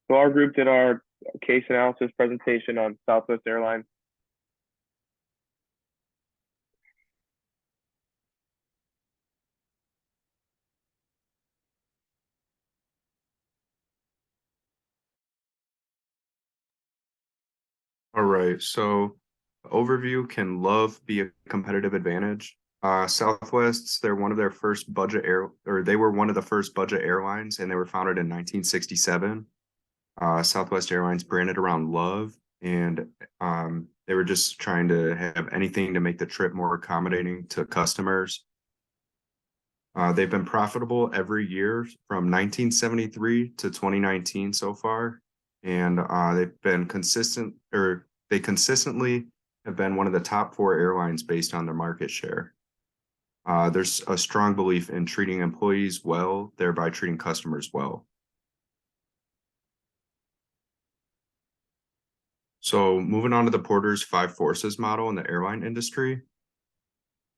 So our group did our case analysis presentation on Southwest Airlines. All right, so overview can love be a competitive advantage. Southwest's they're one of their first budget air or they were one of the first budget airlines and they were founded in 1967. Southwest Airlines branded around love and they were just trying to have anything to make the trip more accommodating to customers. They've been profitable every year from 1973 to 2019 so far, and they've been consistent, or they consistently have been one of the top four airlines based on their market share. There's a strong belief in treating employees well, thereby treating customers well. So moving on to the Porter's five forces model in the airline industry.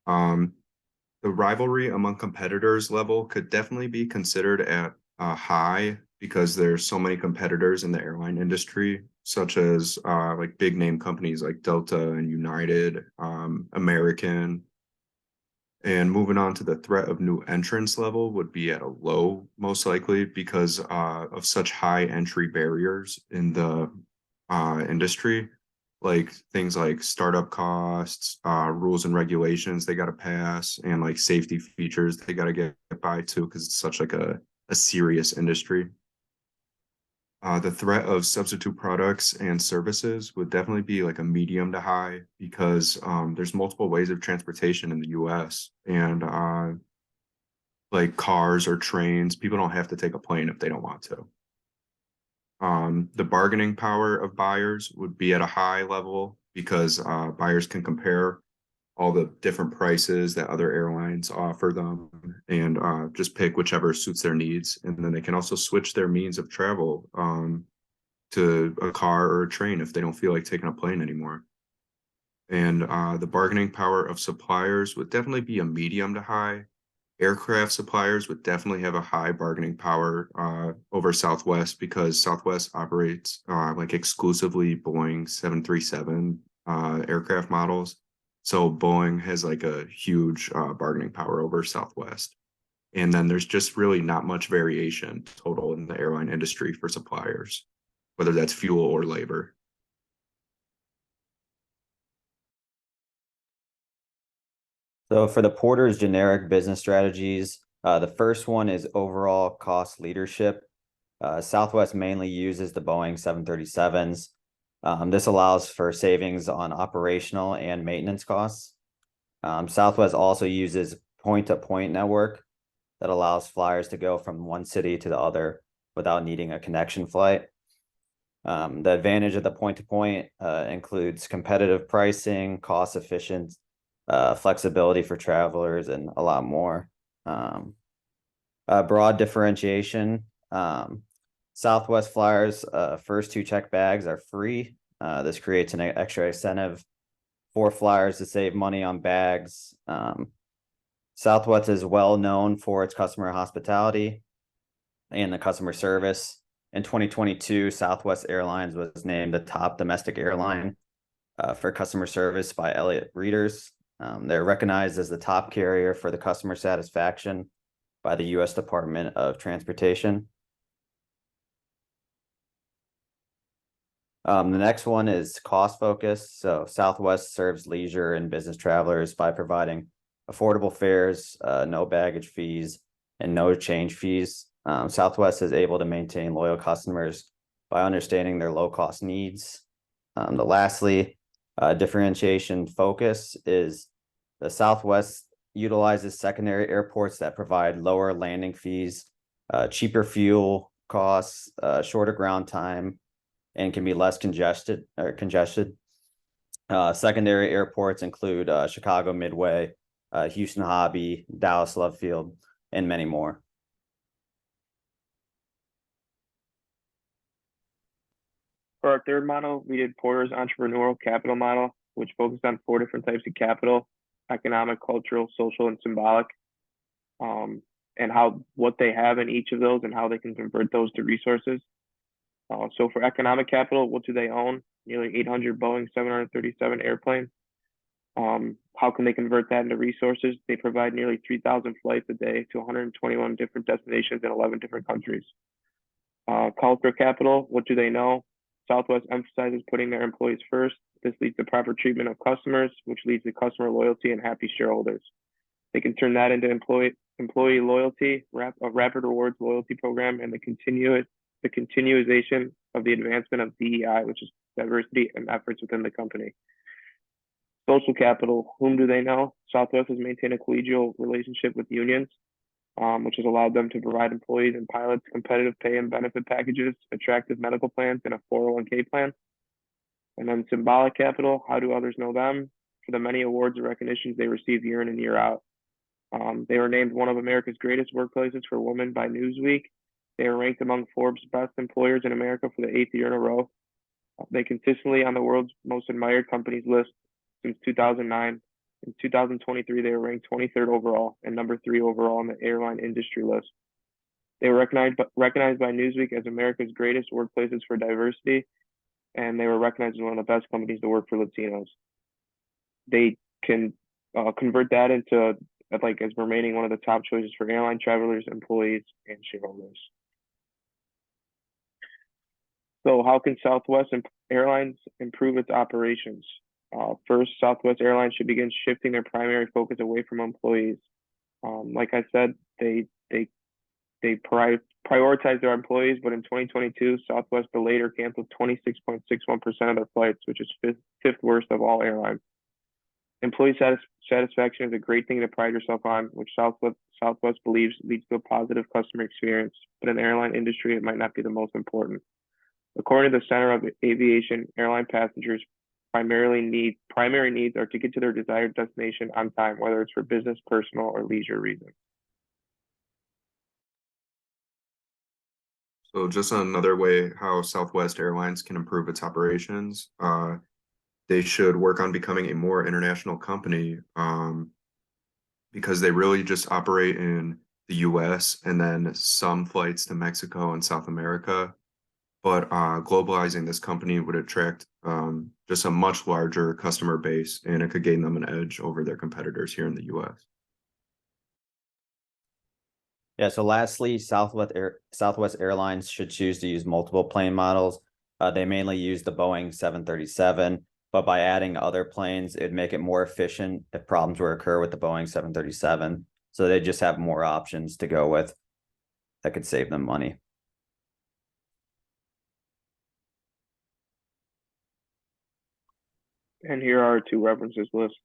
Um, the rivalry among competitors level could definitely be considered at a high because there's so many competitors in the airline industry, such as like big name companies like Delta and United, American. And moving on to the threat of new entrants level would be at a low, most likely, because of such high entry barriers in the industry, like things like startup costs, rules and regulations they got to pass, and like safety features they got to get by too, because it's such like a serious industry. The threat of substitute products and services would definitely be like a medium to high because there's multiple ways of transportation in the US and like cars or trains, people don't have to take a plane if they don't want to. The bargaining power of buyers would be at a high level because buyers can compare all the different prices that other airlines offer them and just pick whichever suits their needs. And then they can also switch their means of travel to a car or a train if they don't feel like taking a plane anymore. And the bargaining power of suppliers would definitely be a medium to high. Aircraft suppliers would definitely have a high bargaining power over Southwest because Southwest operates like exclusively Boeing 737 aircraft models. So Boeing has like a huge bargaining power over Southwest. And then there's just really not much variation total in the airline industry for suppliers, whether that's fuel or labor. So for the Porter's generic business strategies, the first one is overall cost leadership. Southwest mainly uses the Boeing 737s. This allows for savings on operational and maintenance costs. Southwest also uses point-to-point network that allows flyers to go from one city to the other without needing a connection flight. The advantage of the point-to-point includes competitive pricing, cost efficient, flexibility for travelers, and a lot more. Broad differentiation. Southwest Flyers' first two check bags are free. This creates an extra incentive for flyers to save money on bags. Southwest is well known for its customer hospitality and the customer service. In 2022, Southwest Airlines was named the top domestic airline for customer service by Elliott Readers. They're recognized as the top carrier for the customer satisfaction by the U.S. Department of Transportation. The next one is cost focus. So Southwest serves leisure and business travelers by providing affordable fares, no baggage fees, and no change fees. Southwest is able to maintain loyal customers by understanding their low-cost needs. Lastly, differentiation focus is the Southwest utilizes secondary airports that provide lower landing fees, cheaper fuel costs, shorter ground time, and can be less congested. Secondary airports include Chicago Midway, Houston Hobby, Dallas Love Field, and many more. For our third model, we did Porter's entrepreneurial capital model, which focused on four different types of capital: economic, cultural, social, and symbolic, and what they have in each of those and how they can convert those to resources. So for economic capital, what do they own? Nearly 800 Boeing 737 airplanes. How can they convert that into resources? They provide nearly 3,000 flights a day to 121 different destinations in 11 different countries. Cultural capital, what do they know? Southwest emphasizes putting their employees first. This leads to proper treatment of customers, which leads to customer loyalty and happy shareholders. They can turn that into employee loyalty, a rapid rewards loyalty program, and the continuization of the advancement of DEI, which is diversity and efforts within the company. Social capital, whom do they know? Southwest has maintained a collegial relationship with unions, which has allowed them to provide employees and pilots competitive pay and benefit packages, attractive medical plans, and a 401k plan. And then symbolic capital, how do others know them? For the many awards and recognitions they receive year in and year out. They were named one of America's greatest workplaces for women by Newsweek. They are ranked among Forbes' best employers in America for the 8th year in a row. They consistently on the world's most admired companies list since 2009. In 2023, they were ranked 23rd overall and number 3 overall on the airline industry list. They were recognized by Newsweek as America's greatest workplaces for diversity, and they were recognized as one of the best companies to work for Latinos. They can convert that into as remaining one of the top choices for airline travelers, employees, and shareholders. So how can Southwest Airlines improve its operations? First, Southwest Airlines should begin shifting their primary focus away from employees. Like I said, they prioritize their employees, but in 2022, Southwest delayed or canceled 26.61% of their flights, which is fifth worst of all airlines. Employee satisfaction is a great thing to pride yourself on, which Southwest believes leads to a positive customer experience, but in the airline industry, it might not be the most important. According to the Center of Aviation, airline passengers' primary needs are to get to their desired destination on time, whether it's for business, personal, or leisure reasons. So just another way how Southwest Airlines can improve its operations, they should work on becoming a more international company, because they really just operate in the US and then some flights to Mexico and South America. But globalizing this company would attract just a much larger customer base, and it could gain them an edge over their competitors here in the US. Yeah, so lastly, Southwest Airlines should choose to use multiple plane models. They mainly use the Boeing 737, but by adding other planes, it'd make it more efficient if problems were to occur with the Boeing 737. So they just have more options to go with that could save them money. And here are 2 references lists.